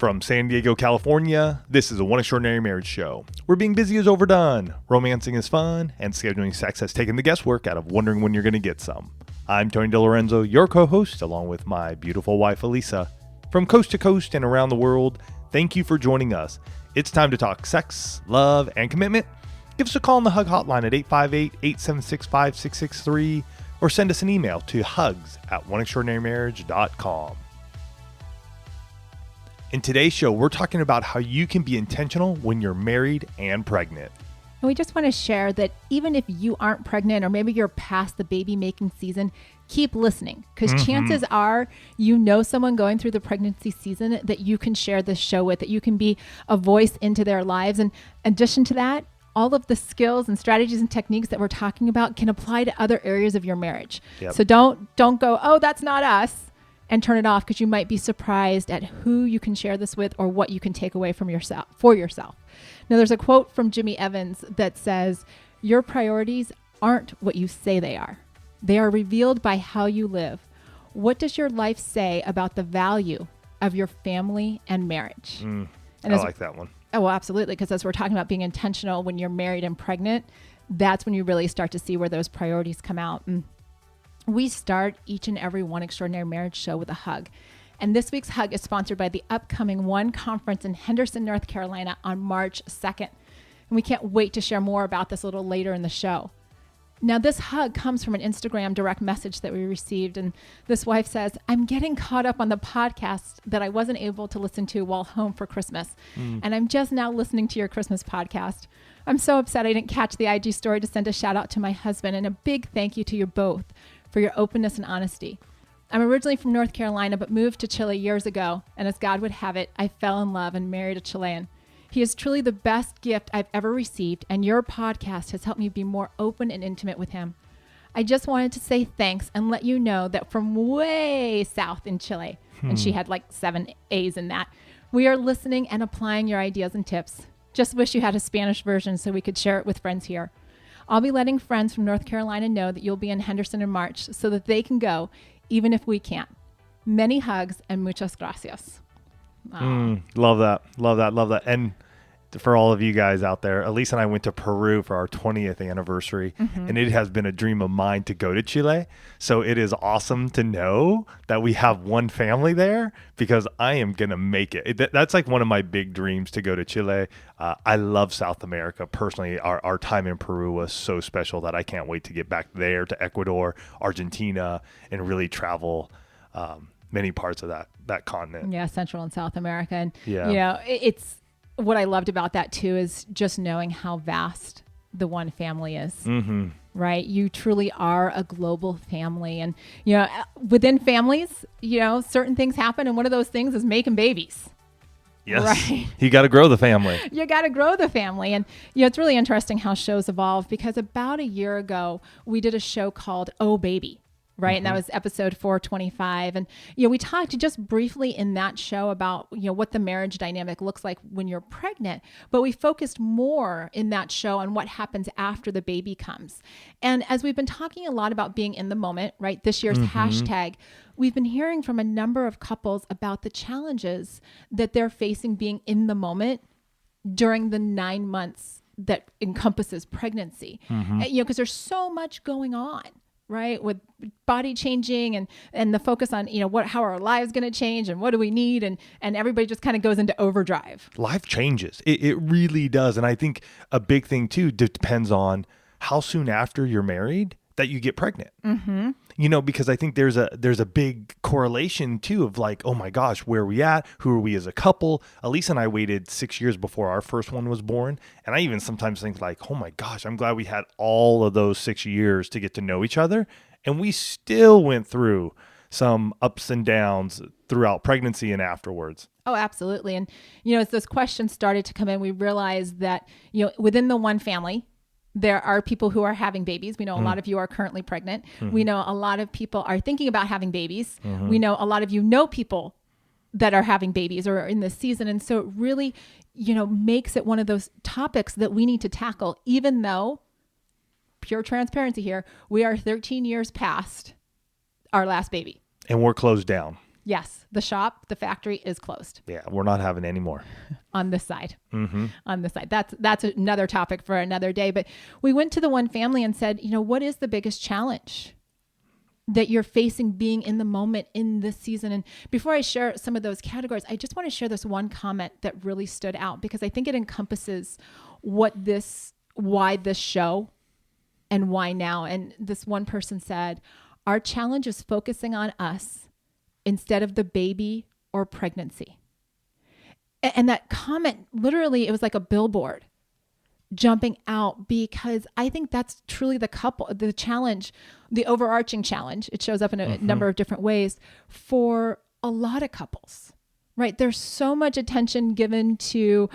From San Diego, California, this is a One Extraordinary Marriage show, where being busy is overdone, romancing is fun, and scheduling sex has taken the guesswork out of wondering when you're going to get some. I'm Tony DeLorenzo, your co-host, along with my beautiful wife, Elisa. From coast to coast and around the world, thank you for joining us. It's time to talk sex, love, and commitment. Give us a call on the Hug Hotline at 858-876-5663, or send us an email to hugs@oneextraordinarymarriage.com. In today's show, we're talking about how you can be intentional when you're married and pregnant. And we just want to share that even if you aren't pregnant or maybe you're past the baby making season, keep listening because chances are you know someone going through the pregnancy season that you can share this show with, that you can be a voice into their lives. And in addition to that, all of the skills and strategies and techniques that we're talking about can apply to other areas of your marriage. Yep. So don't go, oh, that's not us, and turn it off, because you might be surprised at who you can share this with or what you can take away from yourself for yourself. Now, there's a quote from Jimmy Evans that says, "Your priorities aren't what you say they are. They are revealed by how you live. What does your life say about the value of your family and marriage?" And I like that one. Oh, well, absolutely. Because as we're talking about being intentional when you're married and pregnant, that's when you really start to see where those priorities come out. And we start each and every One Extraordinary Marriage show with a hug. And this week's hug is sponsored by the upcoming One Conference in Henderson, North Carolina on March 2nd. And we can't wait to share more about this a little later in the show. Now, this hug comes from an Instagram direct message that we received. And this wife says, "I'm getting caught up on the podcast that I wasn't able to listen to while home for Christmas. And I'm just now listening to your Christmas podcast. I'm so upset I didn't catch the IG story to send a shout out to my husband, and a big thank you to you both for your openness and honesty. I'm originally from North Carolina, but moved to Chile years ago. And as God would have it, I fell in love and married a Chilean. He is truly the best gift I've ever received, and your podcast has helped me be more open and intimate with him. I just wanted to say thanks and let you know that from way south in Chile," and she had like 7 A's in that, "we are listening and applying your ideas and tips. Just wish you had a Spanish version so we could share it with friends here. I'll be letting friends from North Carolina know that you'll be in Henderson in March so that they can go, even if we can't. Many hugs and muchas gracias." Love that. Love that. Love that. And for all of you guys out there, Elisa and I went to Peru for our 20th anniversary, and it has been a dream of mine to go to Chile. So it is awesome to know that we have one family there, because I am going to make it. That's like one of my big dreams, to go to Chile. I love South America. Personally, our time in Peru was so special that I can't wait to get back there to Ecuador, Argentina, and really travel many parts of that continent. Yeah, Central and South America. And, Yeah. you know, it's what I loved about that too is just knowing how vast the one family is, right? You truly are a global family. And, you know, within families, you know, certain things happen. And one of those things is making babies. Yes. Right. You got to grow the family. You got to grow the family. And, you know, it's really interesting how shows evolve, because about a year ago, we did a show called Oh Baby. Right. And that was episode 425. And, you know, we talked just briefly in that show about, you know, what the marriage dynamic looks like when you're pregnant. But we focused more in that show on what happens after the baby comes. And as we've been talking a lot about being in the moment, right, this year's hashtag, we've been hearing from a number of couples about the challenges that they're facing being in the moment during the 9 months that encompasses pregnancy. And, you know, because there's so much going on. Right, with body changing and the focus on, you know, how are our lives going to change and what do we need, and everybody just kind of goes into overdrive. Life changes. It really does. And I think a big thing too depends on how soon after you're married that you get pregnant. You know, because I think there's a big correlation too of like, oh my gosh, where are we at? Who are we as a couple? Elisa and I waited 6 years before our first one was born. And I even sometimes think like, oh my gosh, I'm glad we had all of those 6 years to get to know each other. And we still went through some ups and downs throughout pregnancy and afterwards. Oh, absolutely. And, you know, as those questions started to come in, we realized that, you know, within the one family, there are people who are having babies. We know a lot of you are currently pregnant. We know a lot of people are thinking about having babies. We know a lot of you know people that are having babies or are in this season. And so it really, you know, makes it one of those topics that we need to tackle, even though, pure transparency here, we are 13 years past our last baby. And we're closed down. Yes. The shop, the factory is closed. Yeah. We're not having any more. On this side. Mm-hmm. On this side. That's another topic for another day. But we went to the one family and said, what is the biggest challenge that you're facing being in the moment in this season? And before I share some of those categories, I just want to share this one comment that really stood out, because I think it encompasses why this show and why now. And this one person said, our challenge is focusing on us instead of the baby or pregnancy. And that comment, literally, it was like a billboard jumping out, because I think that's truly the challenge, the overarching challenge. It shows up in a number of different ways for a lot of couples, right? There's so much attention given to,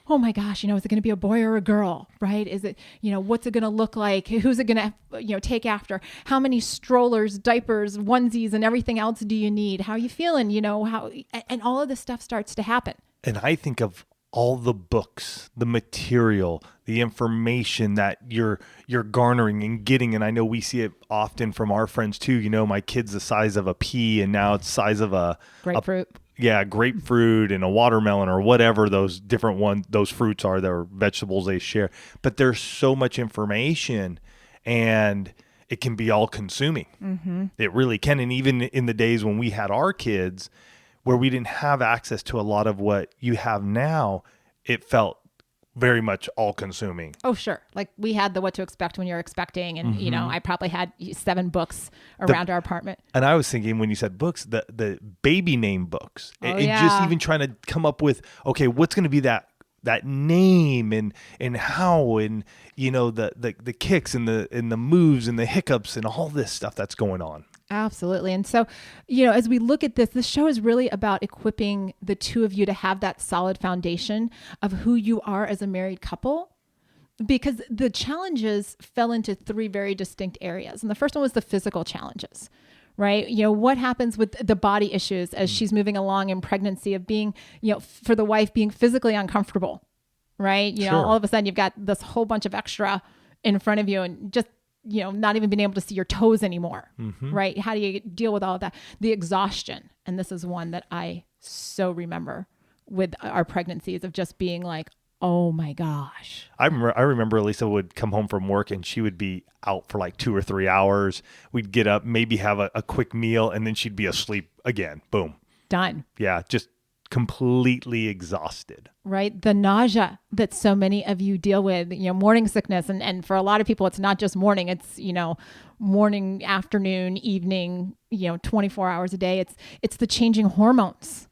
oh my gosh, is it going to be a boy or a girl, right? Is it, what's it going to look like? Who's it going to, take after? How many strollers, diapers, onesies, and everything else do you need? How are you feeling? And all of this stuff starts to happen. And I think of all the books, the material, the information that you're garnering and getting. And I know we see it often from our friends too. My kid's the size of a pea, and now it's the size of a grapefruit. Grapefruit and a watermelon, or whatever those different those fruits are, they're vegetables they share. But there's so much information, and it can be all consuming. Mm-hmm. It really can. And even in the days when we had our kids, where we didn't have access to a lot of what you have now, it felt very much all consuming. Oh, sure. Like we had the what to expect when you're expecting. And, I probably had 7 books around our apartment. And I was thinking, when you said books, the baby name books, just even trying to come up with, okay, what's going to be that name and how, and, the kicks and the moves and the hiccups and all this stuff that's going on. Absolutely. And so, as we look at this show is really about equipping the two of you to have that solid foundation of who you are as a married couple, because the challenges fell into 3 very distinct areas. And the first one was the physical challenges, right? What happens with the body issues as she's moving along in pregnancy, of being, for the wife being physically uncomfortable, right? Sure. All of a sudden you've got this whole bunch of extra in front of you, and just not even being able to see your toes anymore, right? How do you deal with all of that? The exhaustion. And this is one that I so remember with our pregnancies, of just being like, oh my gosh. I remember Lisa would come home from work, and she would be out for like 2 or 3 hours. We'd get up, maybe have a quick meal, and then she'd be asleep again. Boom. Done. Yeah. Just completely exhausted. Right? The nausea that so many of you deal with, morning sickness. And for a lot of people, it's not just morning, it's, morning, afternoon, evening, 24 hours a day. It's the changing hormones,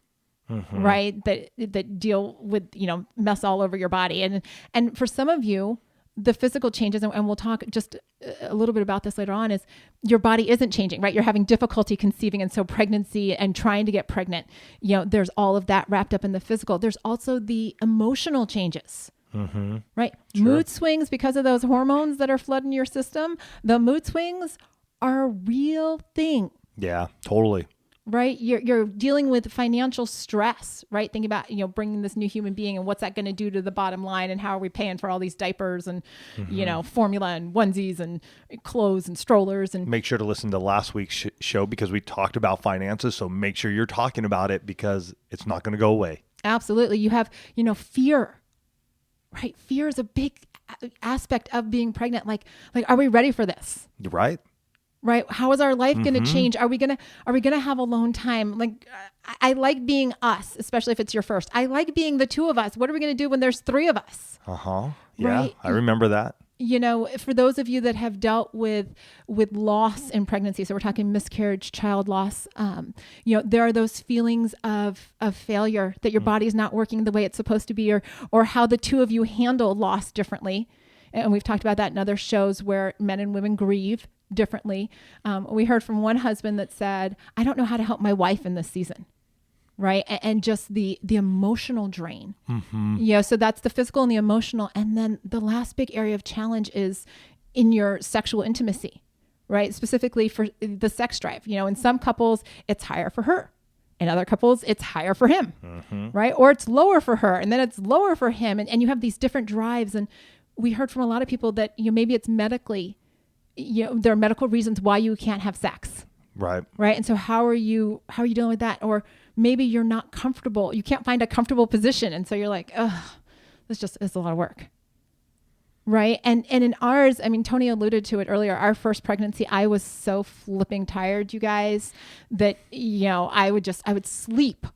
right? That deal with, mess all over your body. And for some of you, the physical changes, and we'll talk just a little bit about this later on, is your body isn't changing, right? You're having difficulty conceiving. And so pregnancy and trying to get pregnant, there's all of that wrapped up in the physical. There's also the emotional changes, right? Sure. Mood swings because of those hormones that are flooding your system. The mood swings are a real thing. Yeah, totally. Right? You're dealing with financial stress, right? Think about, bringing this new human being, and what's that going to do to the bottom line, and how are we paying for all these diapers and, formula and onesies and clothes and strollers. And make sure to listen to last week's show, because we talked about finances. So make sure you're talking about it, because it's not going to go away. Absolutely. You have, fear, right? Fear is a big aspect of being pregnant. Like, are we ready for this? You're right. Right? How is our life going to change? Are we going to have alone time? Like, I like being us, especially if it's your first. I like being the 2 of us. What are we going to do when there's 3 of us? Yeah. Right? I remember that. For those of you that have dealt with loss in pregnancy, so we're talking miscarriage, child loss, there are those feelings of failure, that your body is not working the way it's supposed to be, or how the 2 of you handle loss differently. And we've talked about that in other shows, where men and women grieve differently. We heard from one husband that said, I don't know how to help my wife in this season. Right. And just the emotional drain. So that's the physical and the emotional. And then the last big area of challenge is in your sexual intimacy, right? Specifically for the sex drive. In some couples, it's higher for her. In other couples, it's higher for him, right? Or it's lower for her, and then it's lower for him. And you have these different drives. And we heard from a lot of people that, maybe it's medically, there are medical reasons why you can't have sex. Right. Right. And so how are you dealing with that? Or maybe you're not comfortable. You can't find a comfortable position. And so you're like, it's a lot of work. Right. And in ours, I mean, Tony alluded to it earlier, our first pregnancy, I was so flipping tired, you guys, that, I would sleep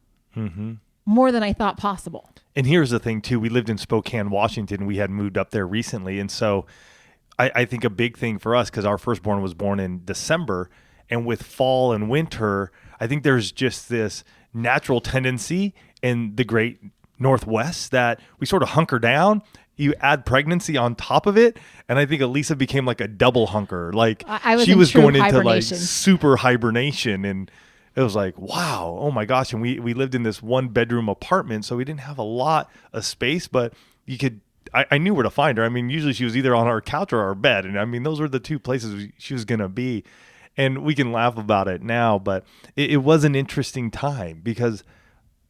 more than I thought possible. And here's the thing too, we lived in Spokane, Washington. We had moved up there recently. And so I think a big thing for us, because our firstborn was born in December, and with fall and winter, I think there's just this natural tendency in the great Northwest that we sort of hunker down. You add pregnancy on top of it, and I think Elisa became like a double hunker. Like she was going into like super hibernation, and it was like, wow, oh my gosh. And we lived in this 1-bedroom apartment, so we didn't have a lot of space, but I knew where to find her. I mean, usually she was either on our couch or our bed, and I mean, those were the two places she was going to be. And we can laugh about it now, but it was an interesting time because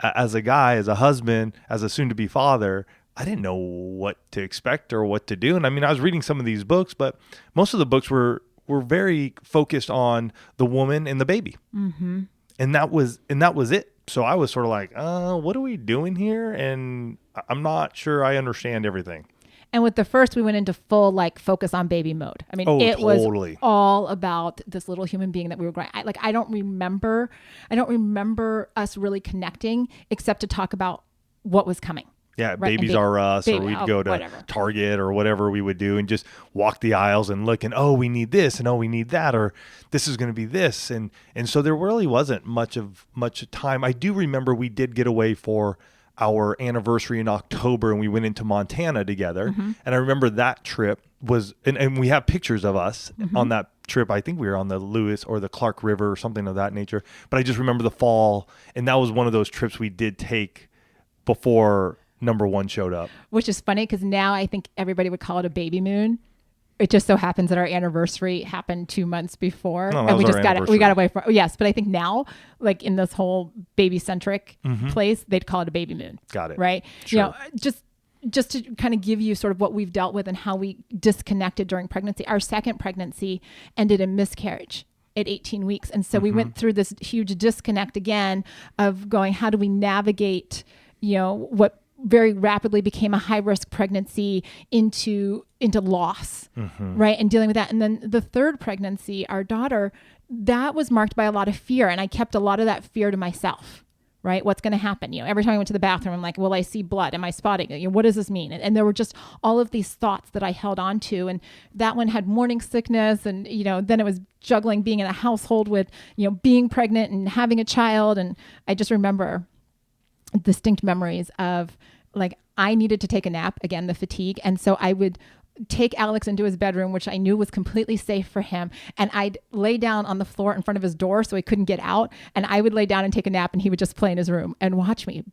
as a guy, as a husband, as a soon-to-be father, I didn't know what to expect or what to do. And I mean, I was reading some of these books, but most of the books were very focused on the woman and the baby. Mm-hmm. And that was it. So I was sort of like, what are we doing here? And I'm not sure I understand everything. And with the first, we went into full focus on baby mode. I mean, it was all about this little human being that we were growing. I don't remember us really connecting except to talk about what was coming. Yeah, right? Babies are us, or we'd go to Target or whatever we would do and just walk the aisles and look and, we need this and we need that, or this is going to be this. And so there really wasn't much time. I do remember we did get away for our anniversary in October, and we went into Montana together. Mm-hmm. And I remember that trip was, and we have pictures of us on that trip. I think we were on the Lewis or the Clark River or something of that nature. But I just remember the fall, and that was one of those trips we did take before number one showed up. Which is funny because now I think everybody would call it a baby moon. It just so happens that our anniversary happened 2 months before, and we got away from. Yes, but I think now, in this whole baby centric place, they'd call it a baby moon. Got it. Right? Sure. Just to kind of give you sort of what we've dealt with and how we disconnected during pregnancy. Our second pregnancy ended in miscarriage at 18 weeks, and so we went through this huge disconnect again of going, how do we navigate, what very rapidly became a high-risk pregnancy into loss, right? And dealing with that. And then the third pregnancy, our daughter, that was marked by a lot of fear. And I kept a lot of that fear to myself, right? What's going to happen? Every time I went to the bathroom, I'm like, will I see blood? Am I spotting it? What does this mean? And there were just all of these thoughts that I held on to. And that one had morning sickness. And, then it was juggling being in a household with, being pregnant and having a child. And I just remember distinct memories of I needed to take a nap, again, the fatigue. And so I would take Alex into his bedroom, which I knew was completely safe for him. And I'd lay down on the floor in front of his door so he couldn't get out. And I would lay down and take a nap, and he would just play in his room and watch me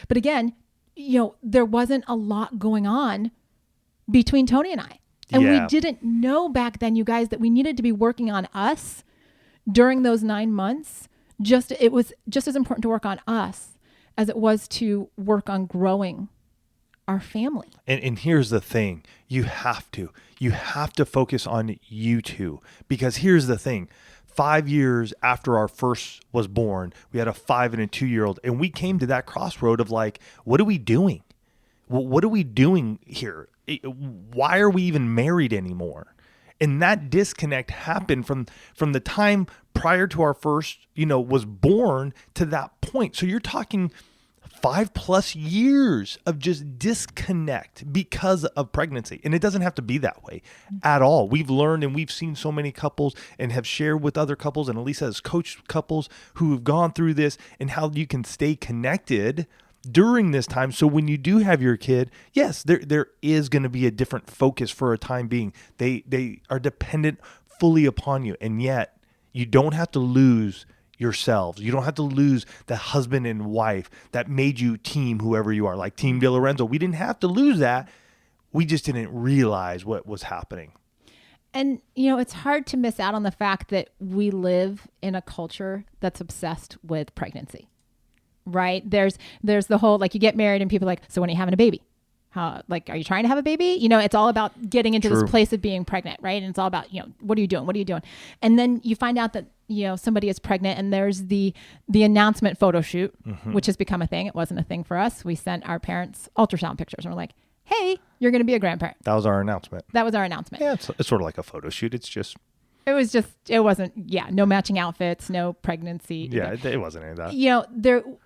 but again, there wasn't a lot going on between Tony and I. And we didn't know back then, you guys, that we needed to be working on us during those 9 months. It was just as important to work on us as it was to work on growing our family. And here's the thing. You have to focus on you two, because here's the thing. 5 years after our first was born, we had a 5 and a 2-year-old, and we came to that crossroad of what are we doing? What are we doing here? Why are we even married anymore? And that disconnect happened from the time prior to our first, was born to that point. So you're talking 5+ years of just disconnect because of pregnancy. And it doesn't have to be that way at all. We've learned, and we've seen so many couples and have shared with other couples, and Elisa has coached couples who have gone through this, and how you can stay connected during this time. So when you do have your kid, yes, there is going to be a different focus for a time being. They are dependent fully upon you. And yet you don't have to lose yourselves. You don't have to lose the husband and wife that made you team whoever you are, like Team DiLorenzo. We didn't have to lose that. We just didn't realize what was happening. And, it's hard to miss out on the fact that we live in a culture that's obsessed with pregnancy, right? There's the whole, you get married and people are like, so when are you having a baby? Like, are you trying to have a baby? You know, it's all about getting into True. this place of being pregnant, right? And it's all about, you know, what are you doing? What are you doing? And then you find out that, you know, somebody is pregnant, and there's the announcement photo shoot, which has become a thing. It wasn't a thing for us. We sent our parents ultrasound pictures, and we're like, hey, you're going to be a grandparent. That was our announcement. That was our announcement. Yeah, it's sort of like a photo shoot. It wasn't, no matching outfits, no pregnancy. Yeah, it wasn't any of that. You know,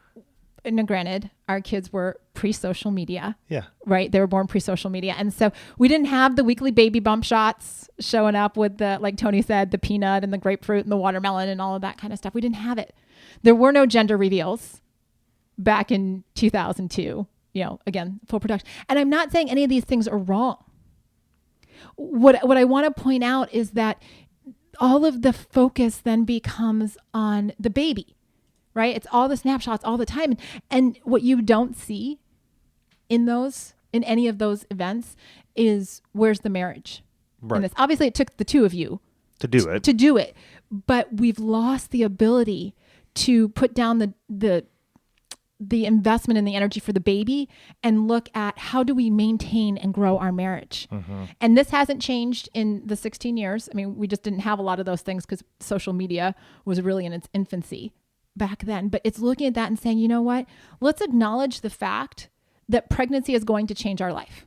and granted, our kids were pre-social media. Yeah. Right? They were born pre-social media. And so we didn't have the weekly baby bump shots showing up with the, like Tony said, the peanut and the grapefruit and the watermelon and all of that kind of stuff. We didn't have it. There were no gender reveals back in 2002, you know, again, full production. And I'm not saying any of these things are wrong. What I want to point out is that all of the focus then becomes on the baby, right? It's all the snapshots all the time. And what you don't see in any of those events is, where's the marriage? Right. And obviously it took the two of you To do it. But we've lost the ability to put down the investment and the energy for the baby and look at how do we maintain and grow our marriage. And this hasn't changed in the 16 years. I mean, we just didn't have a lot of those things because social media was really in its infancy back then. But it's looking at that and saying, you know what? Let's acknowledge the fact that pregnancy is going to change our life.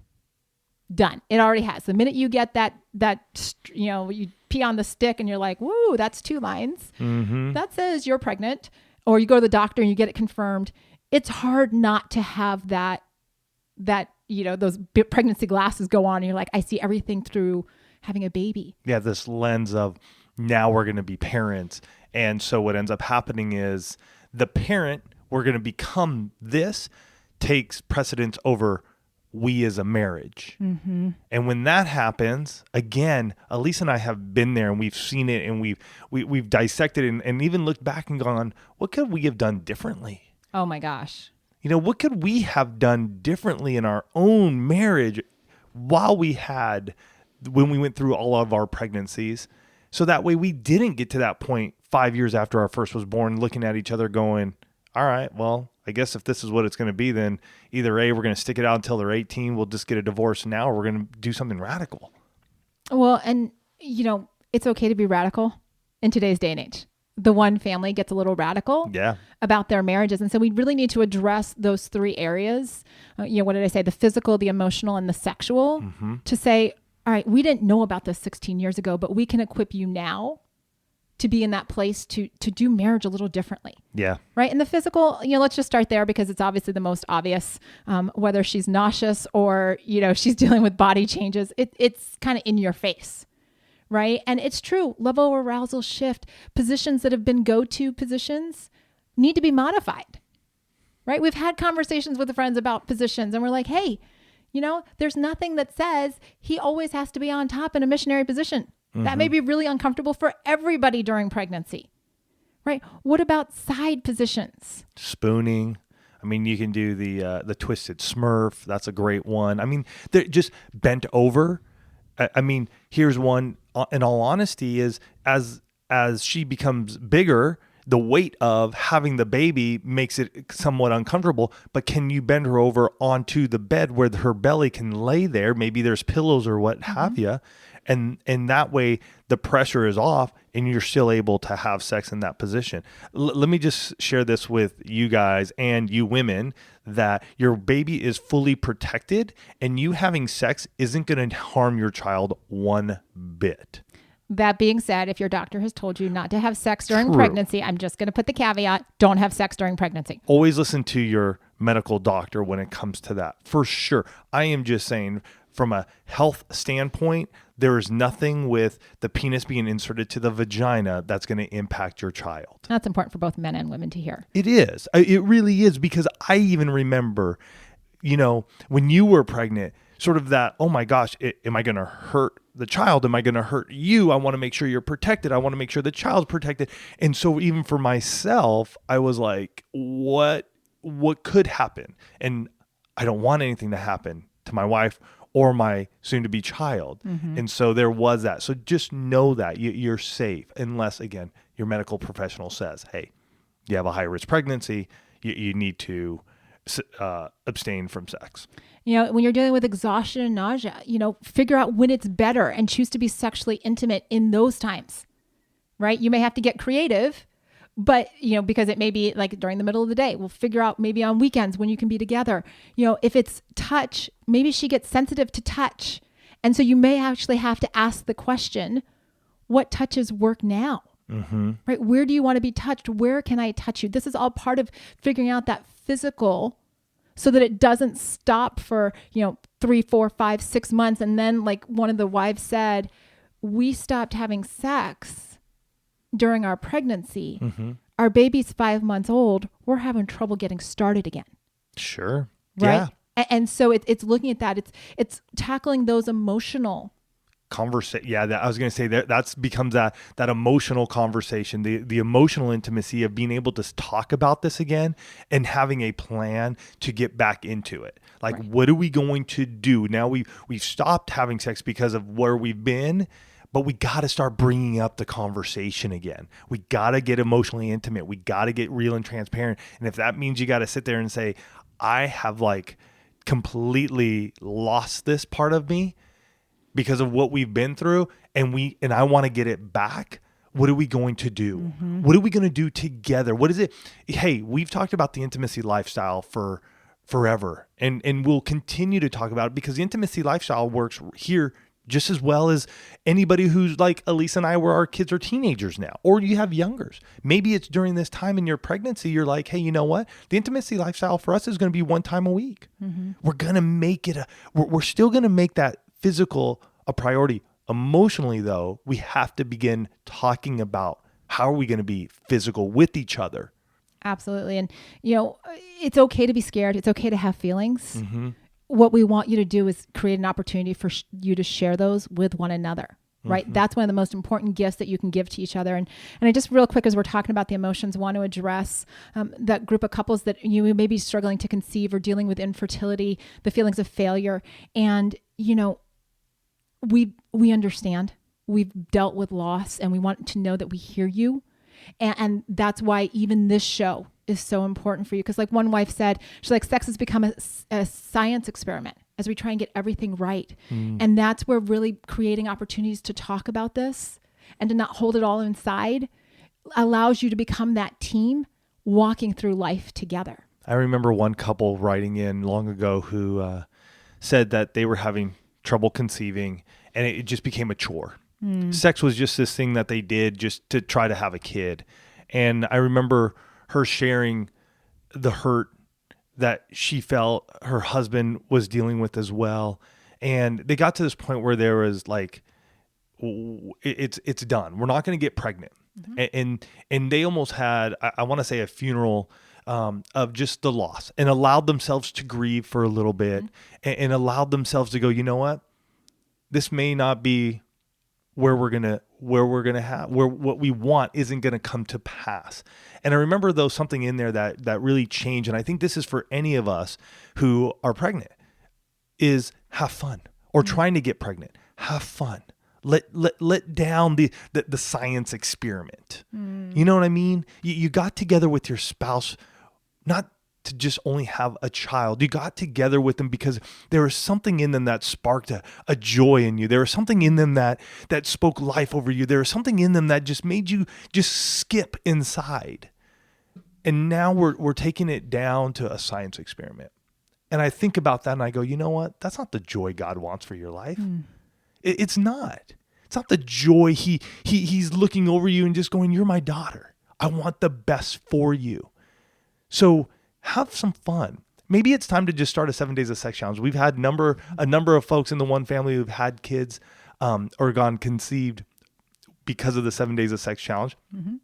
Done. It already has. The minute you get that, you know, you pee on the stick and you're like, woo, that's 2 lines. That says you're pregnant. Or you go to the doctor and you get it confirmed. It's hard not to have that, you know, those pregnancy glasses go on and you're like, I see everything through having a baby. Yeah, this lens of now we're going to be parents. And so what ends up happening is the parent, we're going to become this, takes precedence over we as a marriage. And when that happens, again, Elise and I have been there and we've seen it and we've dissected it and even looked back and gone, what could we have done differently? Oh my gosh. You know, what could we have done differently in our own marriage when we went through all of our pregnancies? So that way we didn't get to that point 5 years after our first was born, looking at each other going, all right, well, I guess if this is what it's going to be, then either A, we're going to stick it out until they're 18, we'll just get a divorce now, or we're going to do something radical. Well, and you know, it's okay to be radical in today's day and age. The one family gets a little radical about their marriages. And so we really need to address those 3 areas. You know, what did I say? The physical, the emotional, and the sexual, to say, all right, we didn't know about this 16 years ago, but we can equip you now to be in that place to do marriage a little differently. Yeah. Right. And the physical, you know, let's just start there because it's obviously the most obvious, whether she's nauseous or, you know, she's dealing with body changes, it's kind of in your face. Right. And it's true. Level of arousal shift. Positions that have been go-to positions need to be modified. Right. We've had conversations with friends about positions and we're like, hey, you know, there's nothing that says he always has to be on top in a missionary position. That may be really uncomfortable for everybody during pregnancy, right? What about side positions? Spooning. I mean, you can do the twisted Smurf. That's a great one. I mean, they're just bent over. I mean, here's one. In all honesty, is as she becomes bigger, the weight of having the baby makes it somewhat uncomfortable. But can you bend her over onto the bed where her belly can lay there? Maybe there's pillows or what have you. And that way the pressure is off and you're still able to have sex in that position. Let me just share this with you guys and you women, that your baby is fully protected and you having sex isn't going to harm your child one bit. That being said, if your doctor has told you not to have sex during pregnancy, I'm just going to put the caveat, don't have sex during pregnancy. Always listen to your medical doctor when it comes to that. For sure. I am just saying, from a health standpoint, there is nothing with the penis being inserted to the vagina that's going to impact your child. That's important for both men and women to hear. It is. It really is, because I even remember, you know, when you were pregnant, sort of that, oh my gosh, am I going to hurt the child? Am I going to hurt you? I want to make sure you're protected. I want to make sure the child's protected. And so even for myself, I was like, what could happen? And I don't want anything to happen to my wife or my soon-to-be child. And so there was that. So just know that you're safe, unless, again, your medical professional says, hey, you have a high-risk pregnancy. You need to abstain from sex. When you're dealing with exhaustion and nausea, figure out when it's better and choose to be sexually intimate in those times, right? You may have to get creative, but, because it may be like during the middle of the day, we'll figure out maybe on weekends when you can be together. If it's touch, maybe she gets sensitive to touch. And so you may actually have to ask the question, what touches work now? Mm-hmm. Right? Where do you want to be touched? Where can I touch you? This is all part of figuring out that physical so that it doesn't stop for, 3, 4, 5, 6 months. And then like one of the wives said, we stopped having sex during our pregnancy. Mm-hmm. Our baby's 5 months old. We're having trouble getting started again. Sure. Right. Yeah. And so it's looking at that. It's tackling those emotional conversation. Yeah, I was going to say that becomes that emotional conversation, the emotional intimacy of being able to talk about this again and having a plan to get back into it. Like, right. What are we going to do now? We've stopped having sex because of where we've been, but we got to start bringing up the conversation again. We got to get emotionally intimate. We got to get real and transparent. And if that means you got to sit there and say, I have like completely lost this part of me because of what we've been through, and I want to get it back. What are we going to do? Mm-hmm. What are we going to do together? What is it? Hey, we've talked about the intimacy lifestyle for forever, and we'll continue to talk about it because the intimacy lifestyle works here just as well as anybody who's like Elise and I, where our kids are teenagers now, or you have youngers. Maybe it's during this time in your pregnancy, you're like, hey, you know what? The intimacy lifestyle for us is going to be one time a week. Mm-hmm. We're going to make it, we're still going to make that physical a priority. Emotionally, though, we have to begin talking about how are we going to be physical with each other. Absolutely. And, it's okay to be scared. It's okay to have feelings. Mm-hmm. What we want you to do is create an opportunity for you to share those with one another, right? Mm-hmm. That's one of the most important gifts that you can give to each other. And I just real quick, as we're talking about the emotions, want to address that group of couples that you may be struggling to conceive or dealing with infertility, the feelings of failure. And, we understand. We've dealt with loss, and we want to know that we hear you. And that's why even this show is so important for you. Because like one wife said, she's like, sex has become a science experiment as we try and get everything right. Mm. And that's where really creating opportunities to talk about this and to not hold it all inside allows you to become that team walking through life together. I remember one couple writing in long ago who said that they were having trouble conceiving and it just became a chore. Mm. Sex was just this thing that they did just to try to have a kid. And I remember her sharing the hurt that she felt her husband was dealing with as well. And they got to this point where there was like, it's done. We're not going to get pregnant. Mm-hmm. And they almost had, I want to say, a funeral of just the loss, and allowed themselves to grieve for a little bit. Mm-hmm. and allowed themselves to go, you know what? This may not be where what we want isn't going to come to pass. And I remember though something in there that really changed. And I think this is for any of us who are pregnant, is have fun, or trying to get pregnant. Have fun. Let down the science experiment. Mm. You know what I mean? You got together with your spouse, not to just only have a child. You got together with them because there was something in them that sparked a joy in you. There was something in them that spoke life over you. There was something in them that just made you just skip inside. And now we're taking it down to a science experiment. And I think about that and I go, you know what? That's not the joy God wants for your life. Mm. It's not. It's not the joy he's looking over you and just going, you're my daughter. I want the best for you. So have some fun. Maybe it's time to just start a 7 days of sex challenge. We've had a number of folks in the one family who've had kids or gone conceived because of the 7 days of sex challenge. Mm-hmm.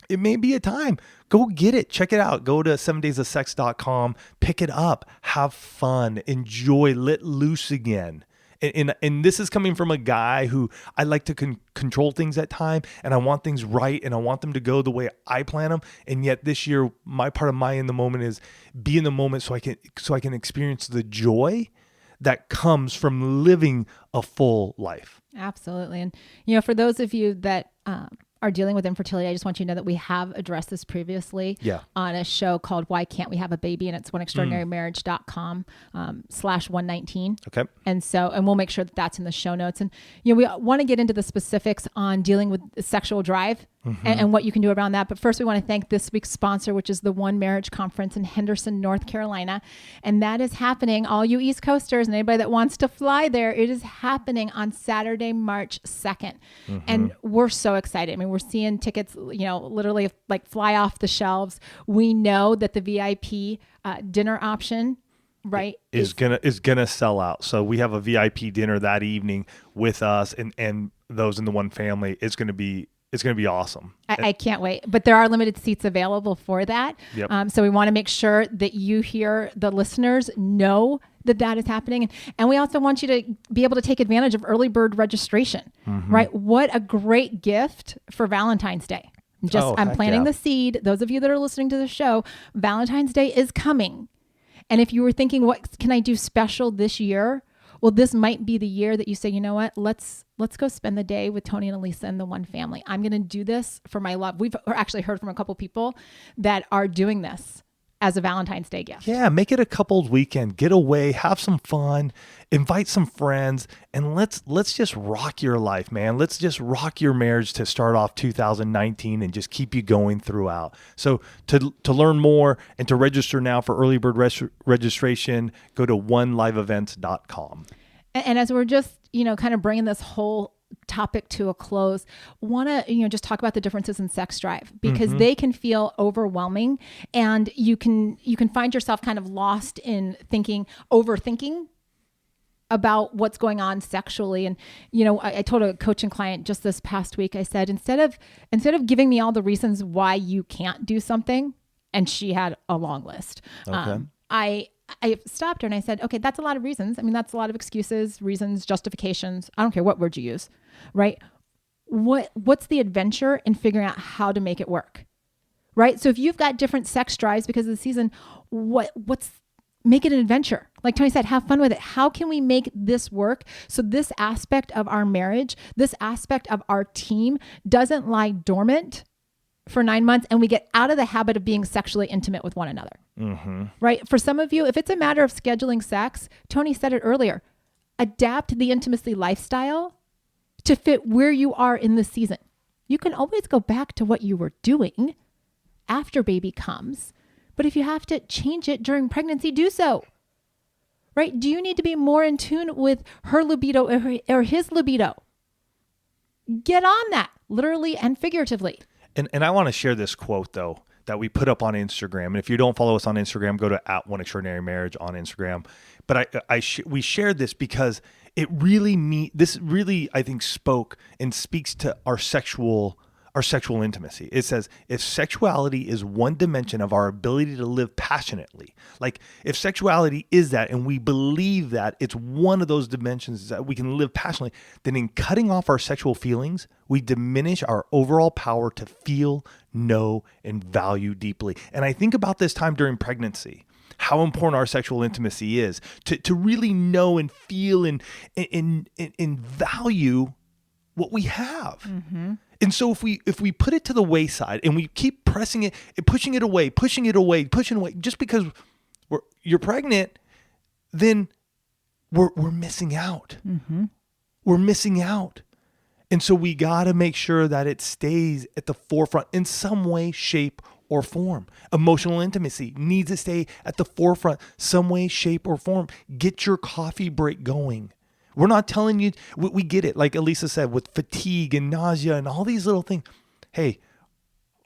It may be a time. Go get it. Check it out. Go to 7daysofsex.com. Pick it up. Have fun. Enjoy. Let loose again. And this is coming from a guy who I like to control things at time, and I want things right, and I want them to go the way I plan them. And yet this year, my part of my in the moment is be in the moment so I can experience the joy that comes from living a full life. Absolutely. And, for those of you that are dealing with infertility, I just want you to know that we have addressed this previously on a show called Why Can't We Have a Baby? And it's oneextraordinarymarriage.com /119. Okay. And we'll make sure that that's in the show notes. And, we want to get into the specifics on dealing with sexual drive and what you can do around that. But first, we want to thank this week's sponsor, which is the One Marriage Conference in Henderson, North Carolina. And that is happening, all you East Coasters and anybody that wants to fly there, it is happening on Saturday, March 2nd. And we're so excited. I mean, we're seeing tickets, literally like fly off the shelves. We know that the VIP dinner option, right, is gonna sell out. So we have a VIP dinner that evening with us and those in the One family. It's gonna be awesome. I can't wait. But there are limited seats available for that. Yep. So we want to make sure that you hear the listeners know that is happening. And we also want you to be able to take advantage of early bird registration, right? What a great gift for Valentine's Day. I'm planting the seed. Those of you that are listening to the show, Valentine's Day is coming. And if you were thinking, what can I do special this year? Well, this might be the year that you say, you know what, let's go spend the day with Tony and Elisa and the One family. I'm going to do this for my love. We've actually heard from a couple people that are doing this as a Valentine's Day gift. Yeah, make it a couples weekend. Get away, have some fun, invite some friends, and let's just rock your life, man. Let's just rock your marriage to start off 2019 and just keep you going throughout. So to learn more and to register now for early bird registration, go to oneliveevents.com. And as we're just, kind of bringing this whole topic to a close, want to just talk about the differences in sex drive, because they can feel overwhelming, and you can find yourself kind of lost in overthinking about what's going on sexually. And I told a coaching client just this past week, I said, instead of giving me all the reasons why you can't do something, and she had a long list. Okay. I stopped her and I said, okay, that's a lot of reasons. I mean, that's a lot of excuses, reasons, justifications. I don't care what word you use, right? What's the adventure in figuring out how to make it work, right? So if you've got different sex drives because of the season, make it an adventure. Like Tony said, have fun with it. How can we make this work so this aspect of our marriage, this aspect of our team doesn't lie dormant for 9 months and we get out of the habit of being sexually intimate with one another, right? For some of you, if it's a matter of scheduling sex, Tony said it earlier, adapt the intimacy lifestyle to fit where you are in the season. You can always go back to what you were doing after baby comes, but if you have to change it during pregnancy, do so, right? Do you need to be more in tune with her libido or his libido? Get on that, literally and figuratively. And I want to share this quote, though, that we put up on Instagram. And if you don't follow us on Instagram, go to @OneExtraordinaryMarriage on Instagram. But we shared this because this really, I think, spoke and speaks to our sexual intimacy. It says, if sexuality is one dimension of our ability to live passionately, like if sexuality is that, and we believe that it's one of those dimensions that we can live passionately, then in cutting off our sexual feelings, we diminish our overall power to feel, know, and value deeply. And I think about this time during pregnancy, how important our sexual intimacy is to really know and feel and value what we have. And so if we put it to the wayside and we keep pressing it and pushing it away, just because you're pregnant, then we're missing out. We're missing out. And so we got to make sure that it stays at the forefront in some way, shape, or form. Emotional intimacy needs to stay at the forefront, some way, shape, or form. Get your coffee break going. We're not telling you, we get it. Like Elisa said, with fatigue and nausea and all these little things. Hey,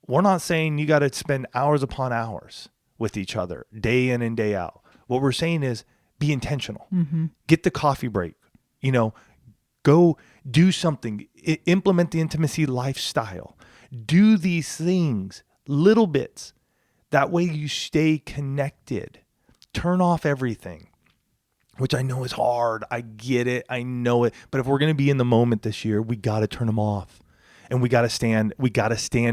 we're not saying you got to spend hours upon hours with each other, day in and day out. What we're saying is be intentional. Get the coffee break. Go do something. Implement the intimacy lifestyle. Do these things, little bits. That way you stay connected. Turn off everything. Which I know is hard. I get it. I know it. But if we're going to be in the moment this year, we got to turn them off. And we got to stand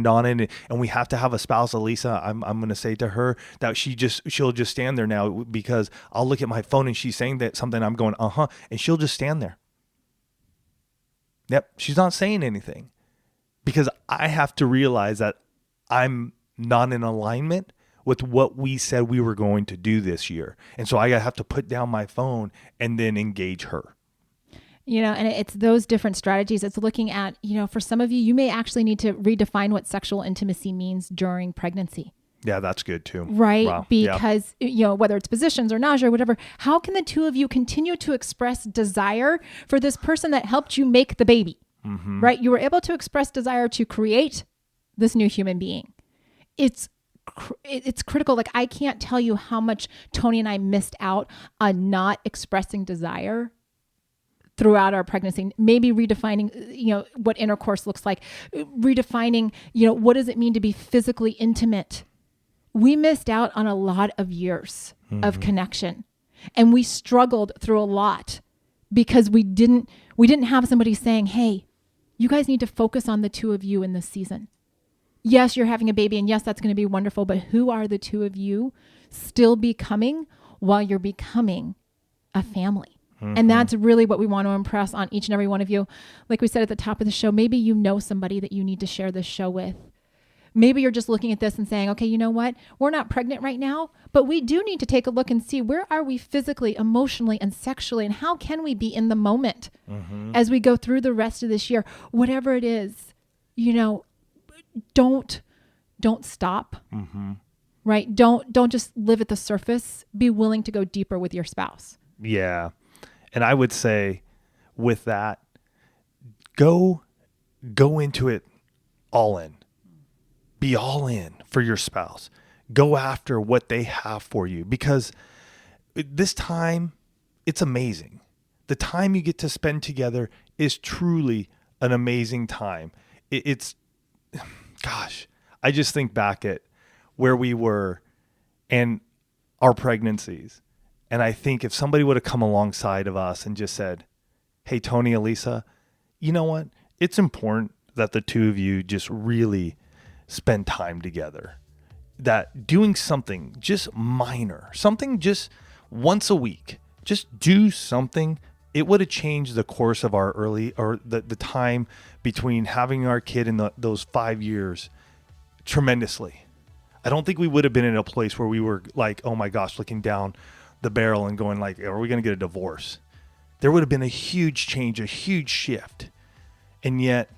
on it. And we have to have a spouse. Elisa, I'm going to say to her that she'll just stand there now, because I'll look at my phone and she's saying that something, I'm going, and she'll just stand there. Yep. She's not saying anything. because I have to realize that I'm not in alignment with what we said we were going to do this year. And so I have to put down my phone and then engage her. And it's those different strategies. It's looking at, for some of you, you may actually need to redefine what sexual intimacy means during pregnancy. Yeah, that's good too. Right. Wow. Because, whether it's positions or nausea or whatever, how can the two of you continue to express desire for this person that helped you make the baby? Mm-hmm. Right. You were able to express desire to create this new human being. It's critical. Like, I can't tell you how much Tony and I missed out on not expressing desire throughout our pregnancy. Maybe redefining, what intercourse looks like, redefining, what does it mean to be physically intimate? We missed out on a lot of years of connection, and we struggled through a lot because we didn't have somebody saying, hey, you guys need to focus on the two of you in this season. Yes, you're having a baby, and yes, that's going to be wonderful, but who are the two of you still becoming while you're becoming a family? And that's really what we want to impress on each and every one of you. Like we said at the top of the show, maybe you know somebody that you need to share this show with. Maybe you're just looking at this and saying, okay, you know what? We're not pregnant right now, but we do need to take a look and see, where are we physically, emotionally, and sexually, and how can we be in the moment as we go through the rest of this year? Whatever it is, don't stop. Right? Don't just live at the surface. Be willing to go deeper with your spouse. Yeah. And I would say with that, go into it all in. Be all in for your spouse. Go after what they have for you, because this time, it's amazing. The time you get to spend together is truly an amazing time. Gosh, I just think back at where we were and our pregnancies. And I think if somebody would have come alongside of us and just said, hey, Tony, Elisa, you know what? It's important that the two of you just really spend time together. That doing something just minor, something just once a week, just do something, it would have changed the course of our the time between having our kid in those 5 years tremendously. I don't think we would have been in a place where we were like, oh my gosh, looking down the barrel and going like, are we going to get a divorce? There would have been a huge change, a huge shift. And yet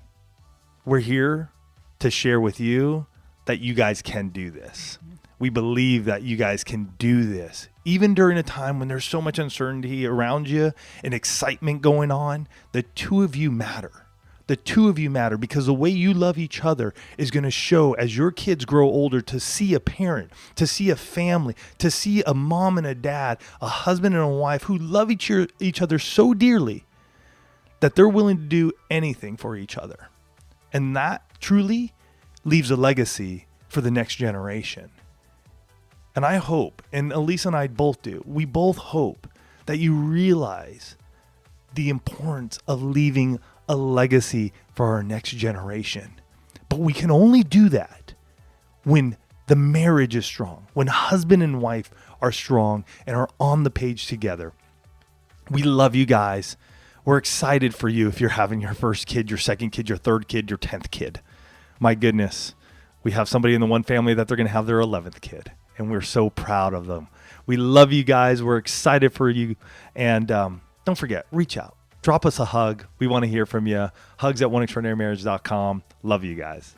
we're here to share with you that you guys can do this. We believe that you guys can do this. Even during a time when there's so much uncertainty around you and excitement going on, the two of you matter. The two of you matter, because the way you love each other is going to show as your kids grow older, to see a parent, to see a family, to see a mom and a dad, a husband and a wife who love each other so dearly that they're willing to do anything for each other. And that truly leaves a legacy for the next generation. And I hope, and Elisa and I both do, we both hope that you realize the importance of leaving a legacy for our next generation. But we can only do that when the marriage is strong, when husband and wife are strong and are on the page together. We love you guys. We're excited for you if you're having your first kid, your second kid, your third kid, your 10th kid. My goodness, we have somebody in the one family that they're going to have their 11th kid, and we're so proud of them. We love you guys. We're excited for you. And don't forget, reach out. Drop us a hug. We want to hear from you. Hugs at oneextraordinarymarriage.com. Love you guys.